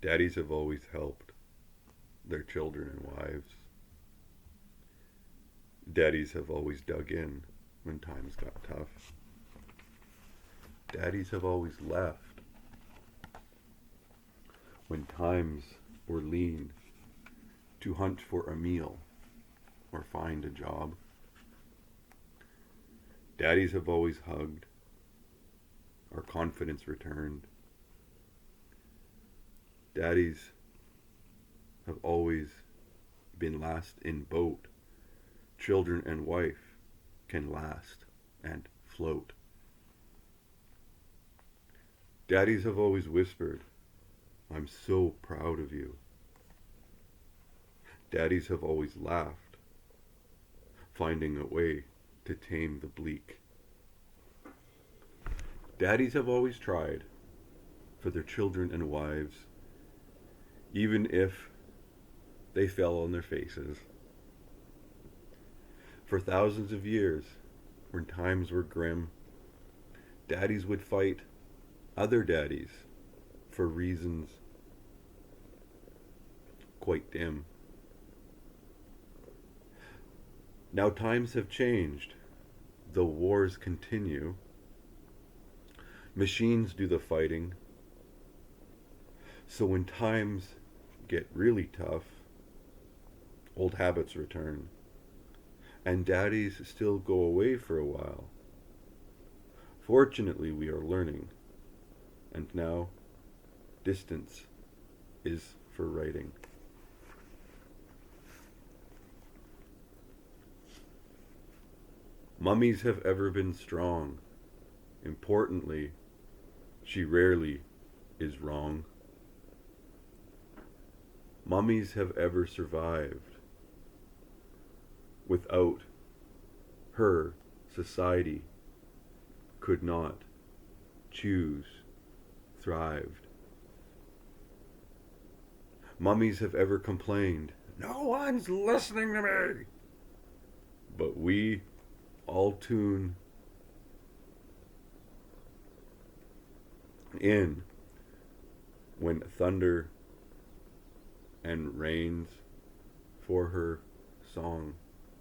Daddies have always helped their children and wives. Daddies have always dug in when times got tough. Daddies have always left when times were lean to hunt for a meal or find a job. Daddies have always hugged. Our confidence returned. Daddies have always been last in boat. Children and wife can last and float. Daddies have always whispered, "I'm so proud of you." Daddies have always laughed, finding a way to tame the bleak. Daddies have always tried for their children and wives, even if they fell on their faces. For thousands of years, when times were grim, daddies would fight other daddies for reasons quite dim. Now times have changed. The wars continue. Machines do the fighting. So when times get really tough, old habits return. And daddies still go away for a while. Fortunately, we are learning. And now, distance is for writing. Mummies have ever been strong. Importantly, she rarely is wrong. Mummies have ever survived. Without her, society could not choose, thrived. Mummies have ever complained, "No one's listening to me." But we all tune in when thunder and rains for her song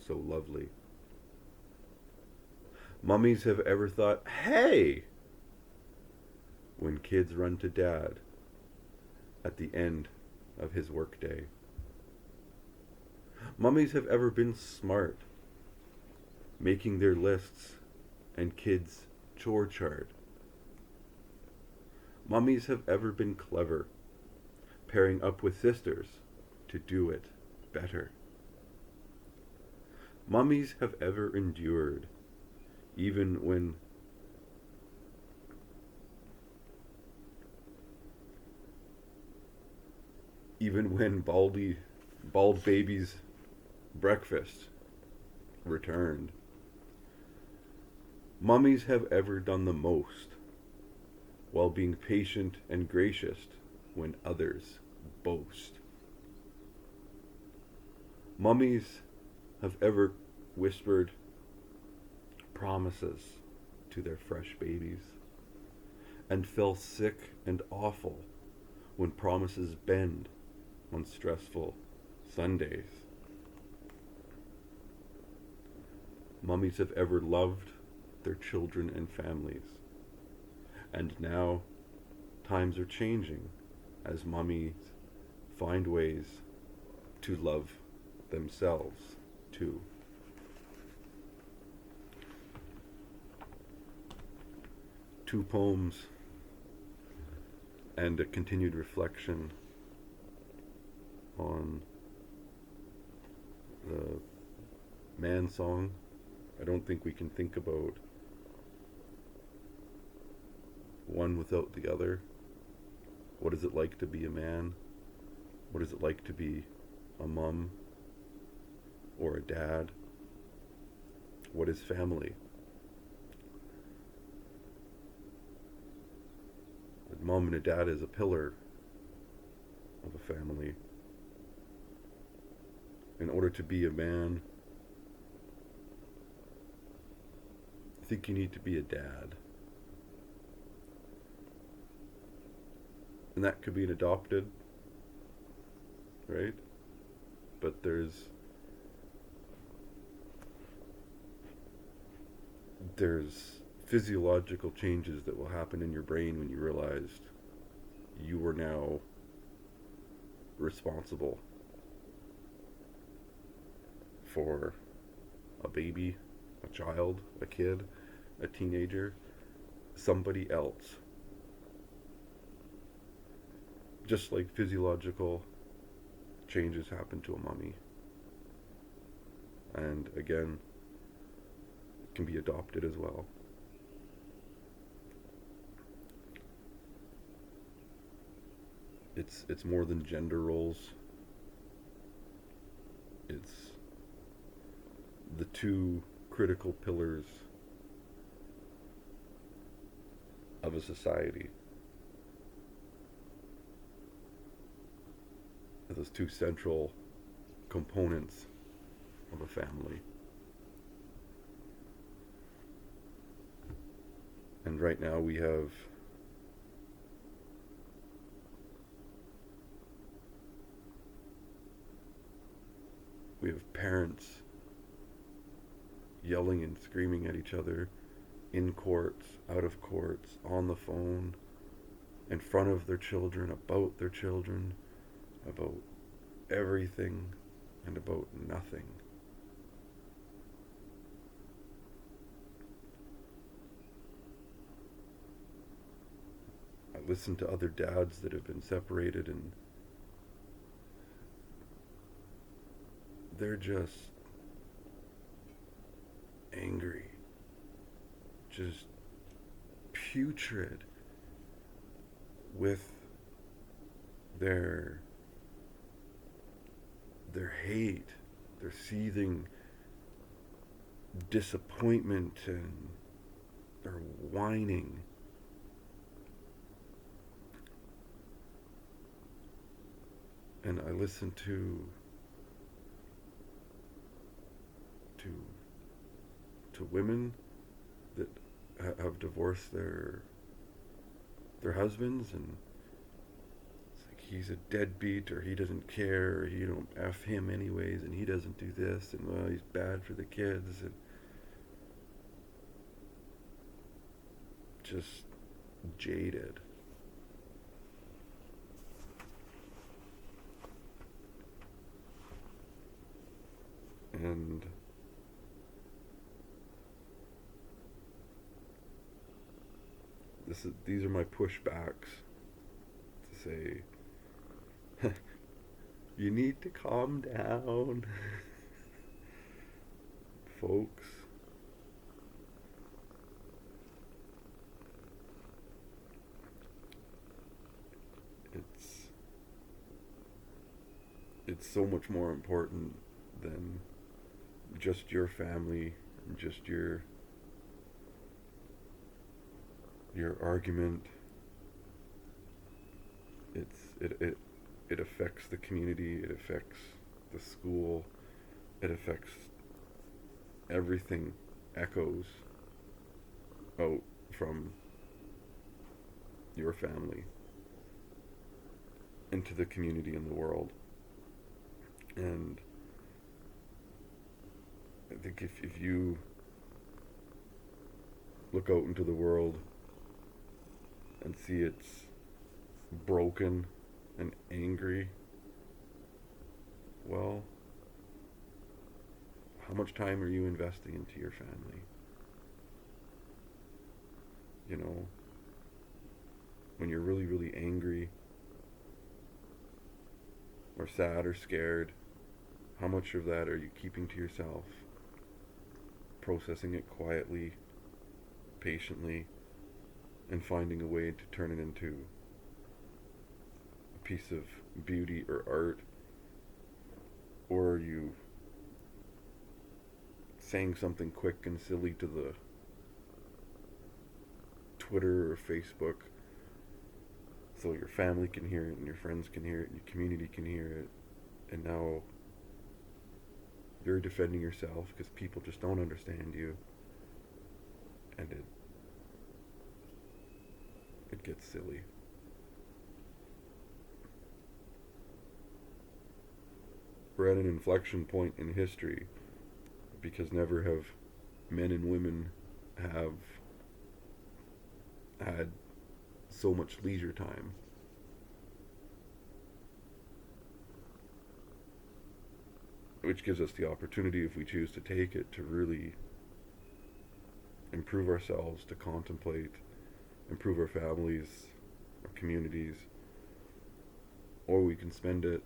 so lovely. Mummies have ever thought, "Hey," when kids run to dad at the end of his workday. Mummies have ever been smart, making their lists and kids' chore chart. Mummies have ever been clever, pairing up with sisters to do it better. Mummies have ever endured, even when bald baby's breakfast returned. Mummies have ever done the most, while being patient and gracious when others boast. Mummies have ever whispered promises to their fresh babies and felt sick and awful when promises bend on stressful Sundays. Mummies have ever loved their children and families. And now times are changing as mummies find ways to love themselves too. Two poems and a continued reflection on the man song. I don't think we can think about one without the other. What is it like to be a man? What is it like to be a mum or a dad? What is family? A mom and a dad is a pillar of a family. In order to be a man, I think you need to be a dad. And that could be an adopted right? But there's physiological changes that will happen in your brain when you realized you were now responsible for a baby, a child, a kid, a teenager, somebody else. Just like physiological changes happen to a mummy. And again, it can be adopted as well. It's more than gender roles. It's the two critical pillars of a society. Those two central components of a family. And right now we have parents yelling and screaming at each other in courts, out of courts, on the phone, in front of their children, about everything and about nothing. I listen to other dads that have been separated, and they're just angry, just putrid with their hate, their seething disappointment, and their whining. And I listen to women that have divorced their husbands, and it's like he's a deadbeat, or he doesn't care, or you don't F him anyways, and he doesn't do this, and well, he's bad for the kids, and just jaded. And these are my pushbacks to say, you need to calm down, folks. It's so much more important than just your family and just your argument. It affects the community, it affects the school, it affects everything, echoes out from your family into the community and the world. And I think if you look out into the world and see it's broken and angry, well, how much time are you investing into your family? You know, when you're really, really angry or sad or scared, how much of that are you keeping to yourself, processing it quietly, patiently, and finding a way to turn it into a piece of beauty or art? Or are you saying something quick and silly to the Twitter or Facebook so your family can hear it and your friends can hear it and your community can hear it, and now you're defending yourself because people just don't understand you, and it gets silly. we're at an inflection point in history because never have men and women have had so much leisure time. Which gives us the opportunity, if we choose to take it, to really improve ourselves, to contemplate, improve our families, our communities, or we can spend it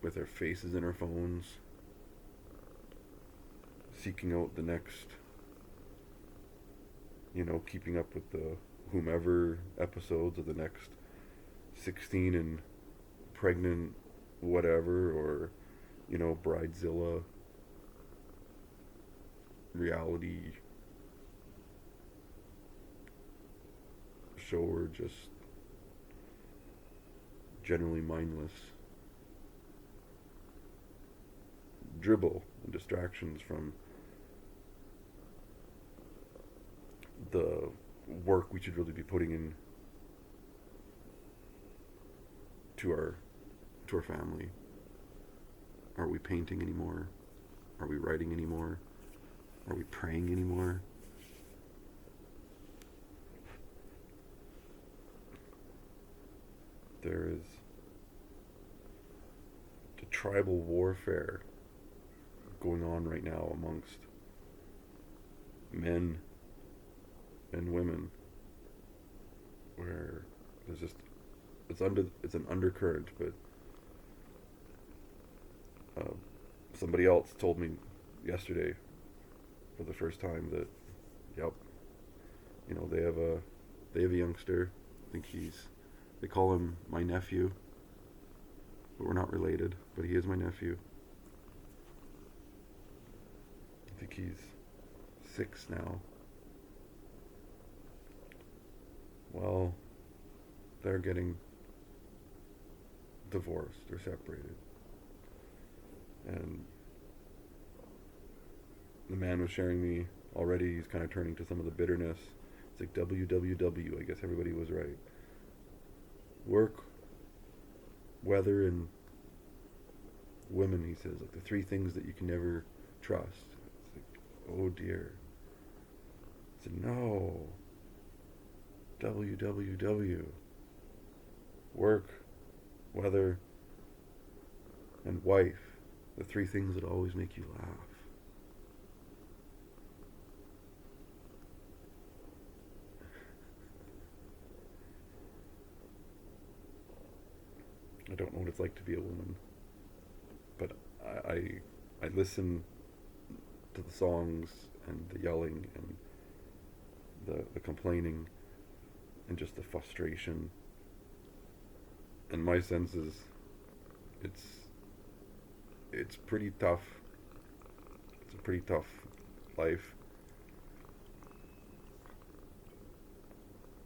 with our faces in our phones, seeking out the next, keeping up with the whomever episodes of the next 16 and pregnant whatever, or, Bridezilla reality show, or just generally mindless dribble and distractions from the work we should really be putting in to our family. Are we painting anymore? Are we writing anymore? Are we praying anymore? There is the tribal warfare going on right now amongst men and women, where there's just it's an undercurrent, but somebody else told me yesterday for the first time that, yep, they have a youngster. I think they call him my nephew, but we're not related, but he is my nephew. I think he's 6 now. Well, they're getting divorced, they're separated. And the man was sharing me already, he's kind of turning to some of the bitterness. It's like WWW, I guess everybody was right. Work, weather, and women, he says, like the 3 things that you can never trust. It's like, oh dear. I said, no. WWW. Work, weather, and wife. The 3 things that always make you laugh. I don't know what it's like to be a woman, but I listen to the songs and the yelling and the complaining and just the frustration. And my sense is it's pretty tough. It's a pretty tough life.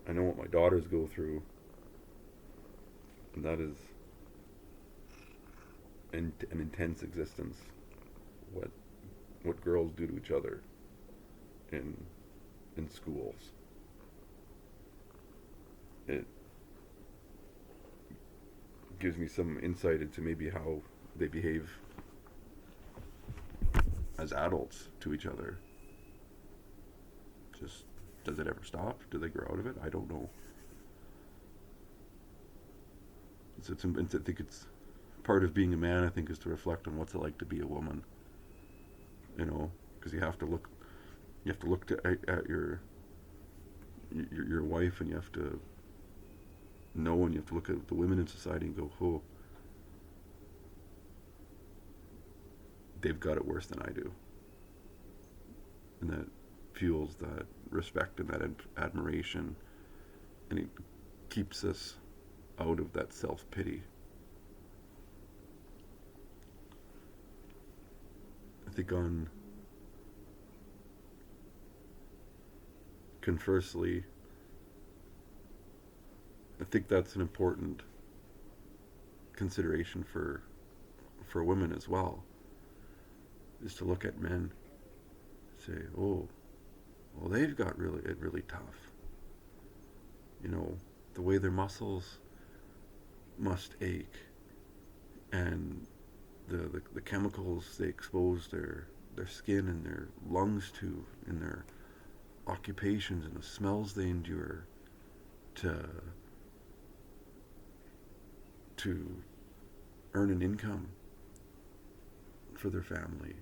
I know what my daughters go through, and that is an intense existence. What girls do to each other in schools. It gives me some insight into maybe how they behave as adults to each other. Just, does it ever stop? Do they grow out of it? I don't know. I think it's part of being a man, I think, is to reflect on what's it like to be a woman. Because you have to look at your wife, and you have to know, and you have to look at the women in society and go, oh, they've got it worse than I do. And that fuels that respect and that admiration, and it keeps us out of that self-pity. I think conversely, I think that's an important consideration for women as well, is to look at men, say, oh, well, they've got really tough. The way their muscles must ache, and the chemicals they expose their skin and their lungs to in their occupations and the smells they endure to to earn an income for their family.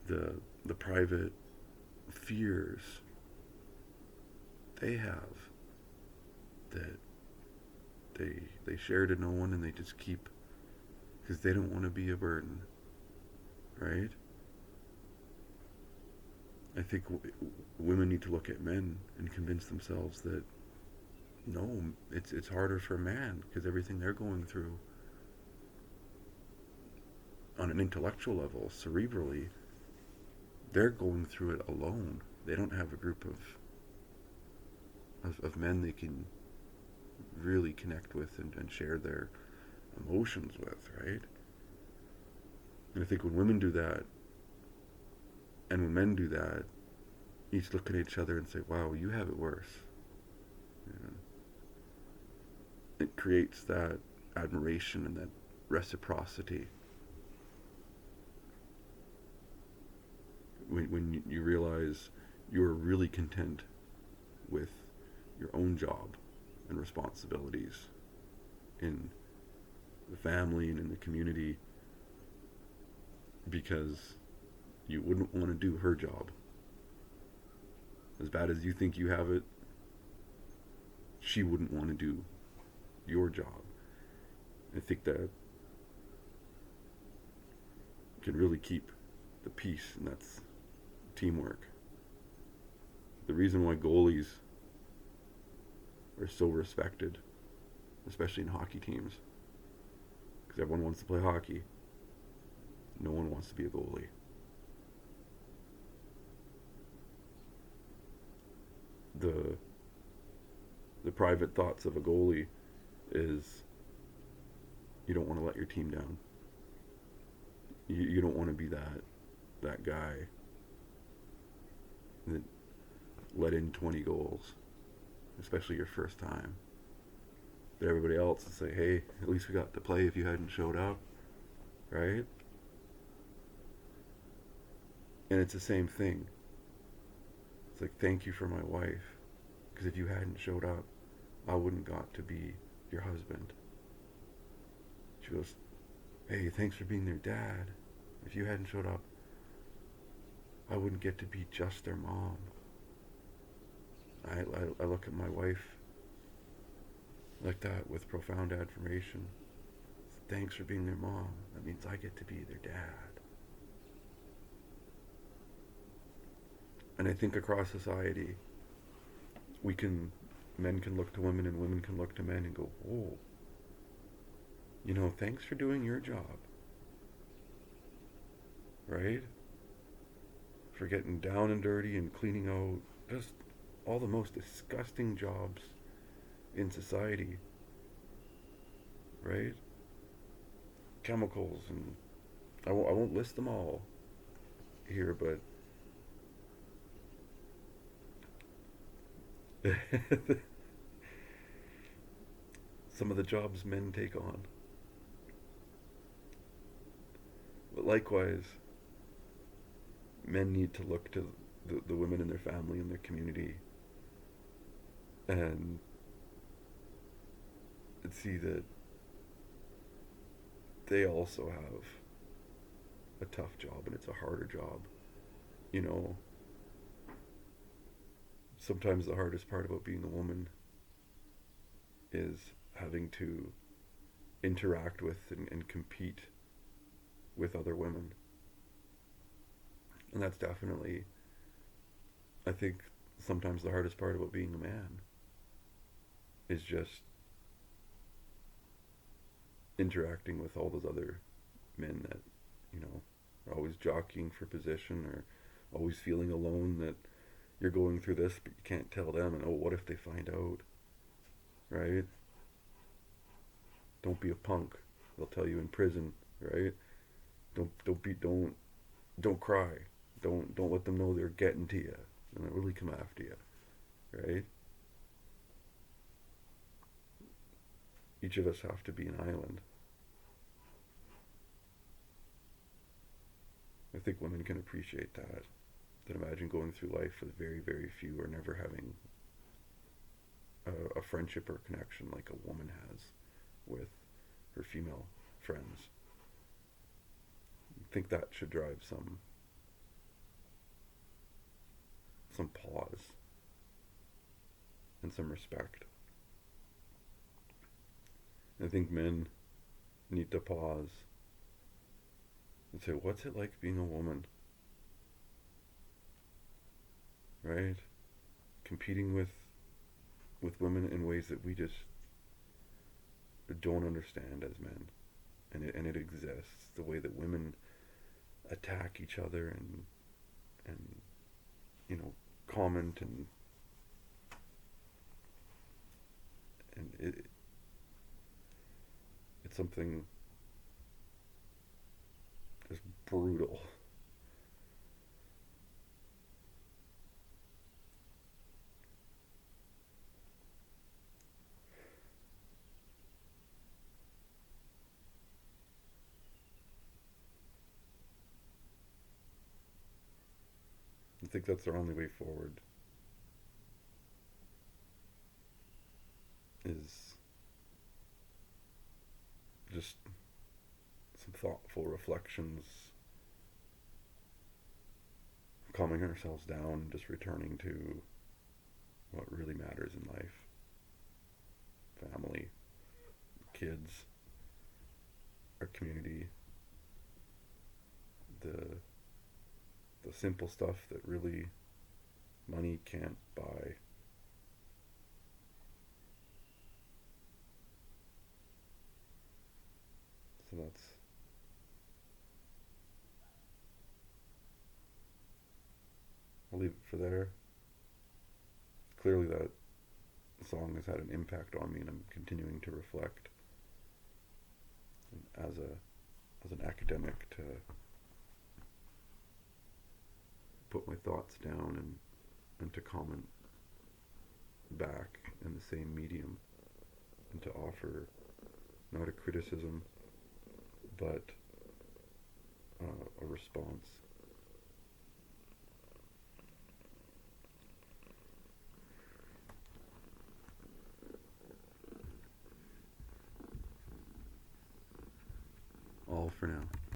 The private fears they have that they share to no one and they just keep because they don't want to be a burden, right? I think women need to look at men and convince themselves that no, it's harder for a man because everything they're going through on an intellectual level, cerebrally, they're going through it alone. They don't have a group of men they can really connect with and share their emotions with, right? And I think when women do that and when men do that, each look at each other and say, wow, you have it worse. You know? It creates that admiration and that reciprocity. When you realize you're really content with your own job and responsibilities in the family and in the community because you wouldn't want to do her job. As bad as you think you have it, she wouldn't want to do your job. I think that can really keep the peace, and that's teamwork. The reason why goalies are so respected, especially in hockey teams, because everyone wants to play hockey. No one wants to be a goalie. The private thoughts of a goalie is you don't want to let your team down. You don't want to be that guy that let in 20 goals, especially your first time. But everybody else will say, hey, at least we got to play if you hadn't showed up, right? And it's the same thing. It's like, thank you for my wife, because if you hadn't showed up, I wouldn't got to be your husband. She goes, hey, thanks for being their dad. If you hadn't showed up, I wouldn't get to be just their mom. I look at my wife like that with profound admiration. Thanks for being their mom. That means I get to be their dad. And I think across society, men can look to women and women can look to men and go, whoa, thanks for doing your job. Right? For getting down and dirty and cleaning out just all the most disgusting jobs in society. Right? Chemicals, and I won't list them all here, but some of the jobs men take on. But likewise, men need to look to the women in their family and their community and see that they also have a tough job and it's a harder job. Sometimes the hardest part about being a woman is having to interact with and compete with other women. And that's definitely, I think, sometimes the hardest part about being a man is just interacting with all those other men that, are always jockeying for position or always feeling alone that you're going through this, but you can't tell them, and what if they find out, right? Don't be a punk. They'll tell you in prison, right? Don't cry. Don't let them know they're getting to you, and they'll really come after you, right? each of us have to be an island. I think women can appreciate that. That imagine going through life with very, very few or never having a friendship or connection like a woman has with her female friends. I think that should drive some pause and some respect. I think men need to pause and say, what's it like being a woman? Right? Competing with women in ways that we just don't understand as men. And it exists. The way that women attack each other and you know, comment and it's something just brutal. I think that's our only way forward is just some thoughtful reflections, calming ourselves down, just returning to what really matters in life. Family, kids, our community, the simple stuff that really money can't buy. So I'll leave it for there. Clearly that song has had an impact on me, and I'm continuing to reflect as an academic to put my thoughts down and to comment back in the same medium and to offer not a criticism but a response.